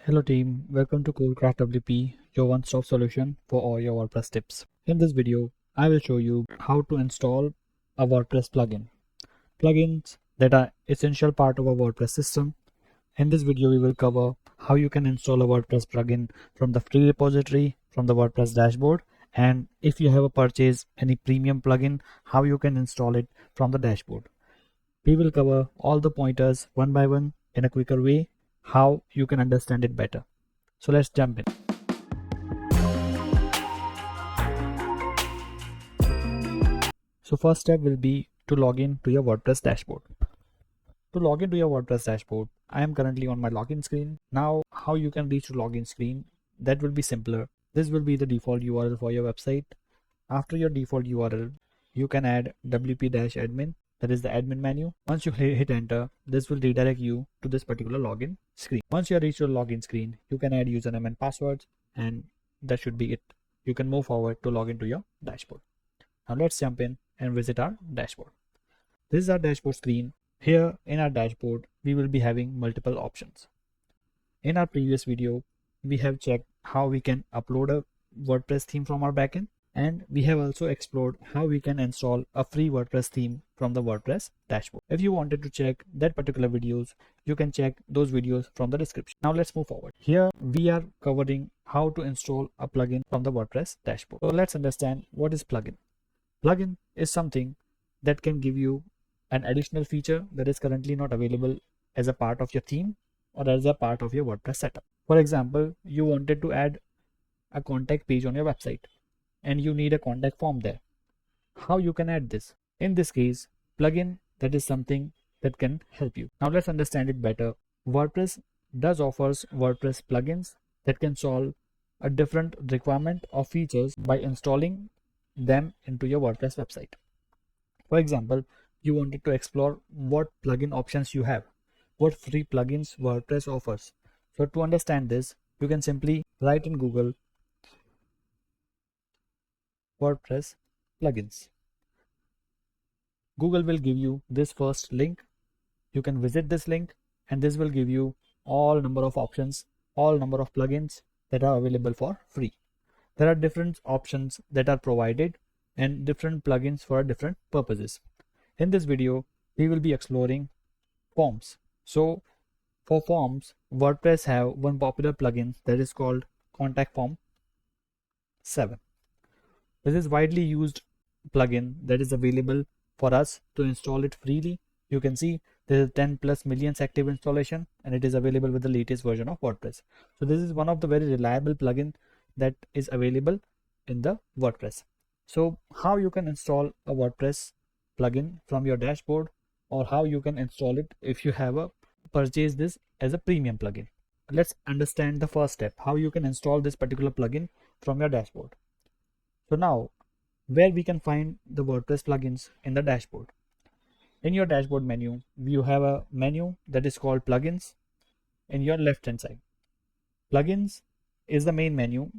Hello team, welcome to CodeCraft WP, your one-stop solution for all your WordPress tips. In this video, I will show you how to install a WordPress plugin. Plugins that are essential part of a WordPress system. In this video, we will cover how you can install a WordPress plugin from the free repository, from the WordPress dashboard, and if you have a purchase any premium plugin, how you can install it from the dashboard. We will cover all the pointers one by one in a quicker way, how you can understand it better. So let's jump in. So first step will be to log in to your WordPress dashboard. To log into your WordPress dashboard, I am currently on my login screen. Now how you can reach to login screen, that will be simpler. This will be the default URL for your website. After your default URL, you can add wp-admin, that is the admin menu. Once you hit enter, this will redirect you to this particular login screen. Once you reach your login screen, you can add username and passwords, and that should be it. You can move forward to log into your dashboard. Now let's jump in and visit our dashboard. This is our dashboard screen. Here in our dashboard, we will be having multiple options. In our previous video, we have checked how we can upload a WordPress theme from our backend, and we have also explored how we can install a free WordPress theme from the WordPress dashboard. If you wanted to check that particular videos, you can check those videos from the description. Now let's move forward. Here we are covering how to install a plugin from the WordPress dashboard. So let's understand what is plugin. Plugin is something that can give you an additional feature that is currently not available as a part of your theme or as a part of your WordPress setup. For example, you wanted to add a contact page on your website and you need a contact form there. How you can add this? In this case, plugin, that is something that can help you. Now let's understand it better. WordPress does offers WordPress plugins that can solve a different requirement of features by installing them into your WordPress website. For example, you wanted to explore what plugin options you have, what free plugins WordPress offers. So to understand this, you can simply write in Google WordPress plugins. Google will give you this first link. You can visit this link and this will give you all number of options, all number of plugins that are available for free. There are different options that are provided and different plugins for different purposes. In this video, we will be exploring forms. So for forms, WordPress have one popular plugin that is called Contact Form 7. This is widely used plugin that is available for us to install it freely. You can see there is 10 plus millions active installation and it is available with the latest version of WordPress. So this is one of the very reliable plugin that is available in the WordPress. So how you can install a WordPress plugin from your dashboard, or how you can install it if you have a purchase this as a premium plugin. Let's understand the first step, how you can install this particular plugin from your dashboard. So now where we can find the WordPress plugins in the dashboard. In your dashboard menu, you have a menu that is called plugins in your left hand side. Plugins is the main menu.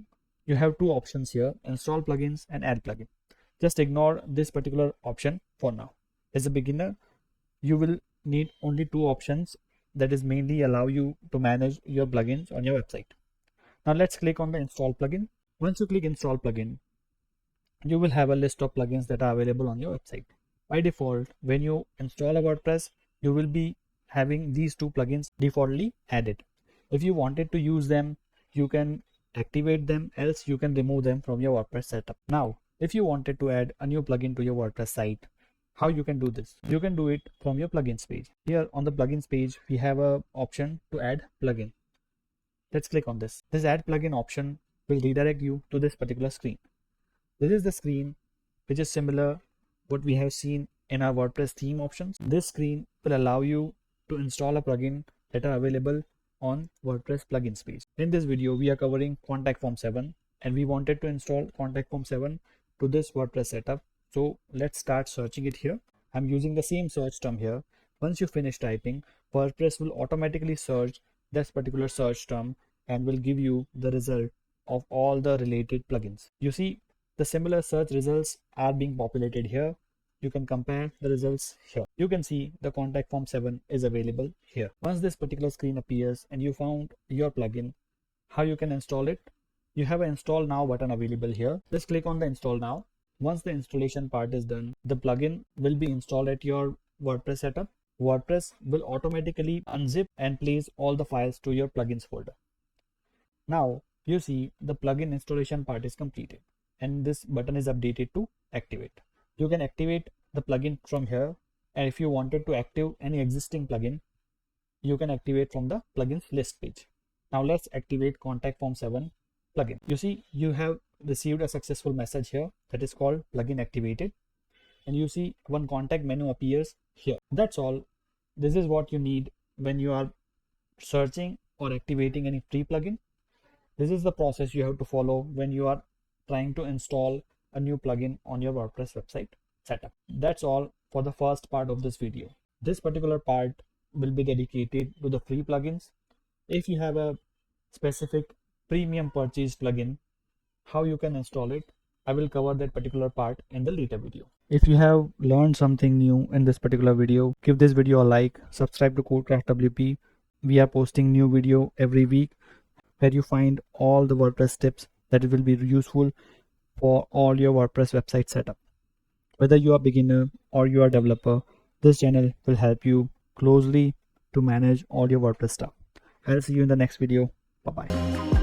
You have two options here, install plugins and add plugin. Just ignore this particular option for now. As a beginner, you will need only two options that is mainly allow you to manage your plugins on your website. Now let's click on the install plugin. Once you click install plugin, you will have a list of plugins that are available on your website. By default, when you install a WordPress, you will be having these two plugins defaultly added. If you wanted to use them, you can activate them, else you can remove them from your WordPress setup. Now, if you wanted to add a new plugin to your WordPress site, how you can do this? You can do it from your plugins page. Here on the plugins page, we have a option to add plugin. Let's click on this. This add plugin option will redirect you to this particular screen. This is the screen which is similar what we have seen in our WordPress theme options. This screen will allow you to install a plugin that are available on WordPress plugins page. In this video, we are covering Contact Form 7 and we wanted to install Contact Form 7 to this WordPress setup. So let's start searching it here. I'm using the same search term here. Once you finish typing, WordPress will automatically search this particular search term and will give you the result of all the related plugins. You see, the similar search results are being populated here. you can compare the results here. You can see the contact form 7 is available here. Once this particular screen appears and you found your plugin, how you can install it? You have an install now button available here. Just click on the install now. Once the installation part is done, the plugin will be installed at your WordPress setup. WordPress will automatically unzip and place all the files to your plugins folder. Now you see the plugin installation part is completed and this button is updated to activate. You can activate the plugin from here, and if you wanted to active any existing plugin, you can activate from the plugins list page. Now let's activate contact form 7 plugin. You see you have received a successful message here that is called plugin activated, and you see one contact menu appears here. That's all. This is what you need when you are searching or activating any free plugin. This is the process you have to follow when you are trying to install a new plugin on your WordPress website setup. That's all for the first part of this video. This particular part will be dedicated to the free plugins. If you have a specific premium purchase plugin, how you can install it, I will cover that particular part in the later video. If you have learned something new in this particular video, give this video a like, subscribe to CodeCraft WP. We are posting new video every week where you find all the WordPress tips that will be useful for all your WordPress website setup. Whether you are beginner or you are developer, this channel will help you closely to manage all your WordPress stuff. I'll see you in the next video. Bye bye.